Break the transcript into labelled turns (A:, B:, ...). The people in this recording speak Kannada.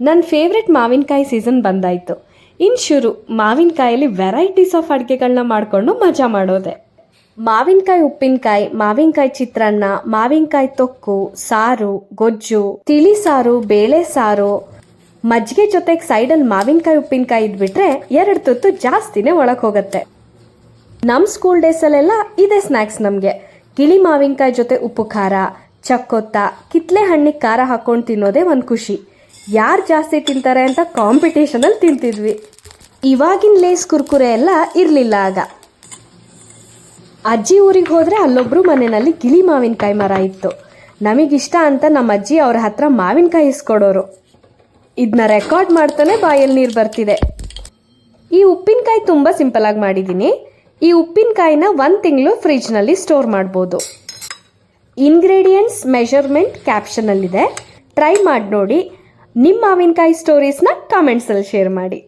A: ನನ್ನ ಫೇವ್ರೆಟ್ ಮಾವಿನಕಾಯಿ ಸೀಸನ್ ಬಂದಾಯಿತು. ಇನ್ನು ಶುರು ಮಾವಿನಕಾಯಲ್ಲಿ ವೆರೈಟೀಸ್ ಆಫ್ ಅಡುಗೆಗಳನ್ನ ಮಾಡಿಕೊಂಡು ಮಜಾ ಮಾಡೋದೆ. ಮಾವಿನಕಾಯಿ ಉಪ್ಪಿನಕಾಯಿ, ಮಾವಿನಕಾಯಿ ಚಿತ್ರಾನ್ನ, ಮಾವಿನಕಾಯಿ ತೊಕ್ಕು, ಸಾರು, ಗೊಜ್ಜು, ತಿಳಿ ಸಾರು, ಬೇಳೆ ಸಾರು, ಮಜ್ಜಿಗೆ ಜೊತೆಗೆ ಸೈಡಲ್ಲಿ ಮಾವಿನಕಾಯಿ ಉಪ್ಪಿನಕಾಯಿ ಇದ್ಬಿಟ್ರೆ 2 ತುತ್ತು ಜಾಸ್ತಿನೇ ಒಳಗೆ ಹೋಗುತ್ತೆ. ನಮ್ಮ ಸ್ಕೂಲ್ ಡೇಸಲ್ಲೆಲ್ಲ ಇದೇ ಸ್ನ್ಯಾಕ್ಸ್ ನಮಗೆ. ಗಿಳಿ ಮಾವಿನಕಾಯಿ ಜೊತೆ ಉಪ್ಪು ಖಾರ, ಚಕ್ಕೊತ್ತ, ಕಿತ್ಲೆ ಹಣ್ಣಿಗೆ ಖಾರ ಹಾಕ್ಕೊಂಡು ತಿನ್ನೋದೇ ಒಂದು ಖುಷಿ. ಯಾರು ಜಾಸ್ತಿ ತಿಂತಾರೆ ಅಂತ ಕಾಂಪಿಟೇಷನಲ್ಲಿ ತಿಂತಿದ್ವಿ. ಇವಾಗಿನ ಲೇಸ್ ಕುರ್ಕುರೆ ಎಲ್ಲ ಇರಲಿಲ್ಲ ಆಗ. ಅಜ್ಜಿ ಊರಿಗೆ ಹೋದರೆ ಅಲ್ಲೊಬ್ಬರು ಮನೆಯಲ್ಲಿ ಗಿಳಿ ಮಾವಿನಕಾಯಿ ಮರ ಇತ್ತು. ನಮಗಿಷ್ಟ ಅಂತ ನಮ್ಮ ಅಜ್ಜಿ ಅವ್ರ ಹತ್ರ ಮಾವಿನಕಾಯಿ ಇಸ್ಕೊಡೋರು. ಇದನ್ನ ರೆಕಾರ್ಡ್ ಮಾಡ್ತಾನೆ ಬಾಯಲ್ಲಿ ನೀರು ಬರ್ತಿದೆ. ಈ ಉಪ್ಪಿನಕಾಯಿ ತುಂಬ ಸಿಂಪಲಾಗಿ ಮಾಡಿದ್ದೀನಿ. ಈ ಉಪ್ಪಿನಕಾಯಿನ 1 ತಿಂಗಳು ಫ್ರಿಜ್ನಲ್ಲಿ ಸ್ಟೋರ್ ಮಾಡ್ಬೋದು. ಇಂಗ್ರೀಡಿಯೆಂಟ್ಸ್ ಮೆಷರ್ಮೆಂಟ್ ಕ್ಯಾಪ್ಷನಲ್ಲಿದೆ, ಟ್ರೈ ಮಾಡಿ ನೋಡಿ. ನಿಮ್ಮ ಮಾವಿನಕಾಯಿ ಸ್ಟೋರೀಸ್ನ ಕಾಮೆಂಟ್ಸಲ್ಲಿ ಶೇರ್ ಮಾಡಿ.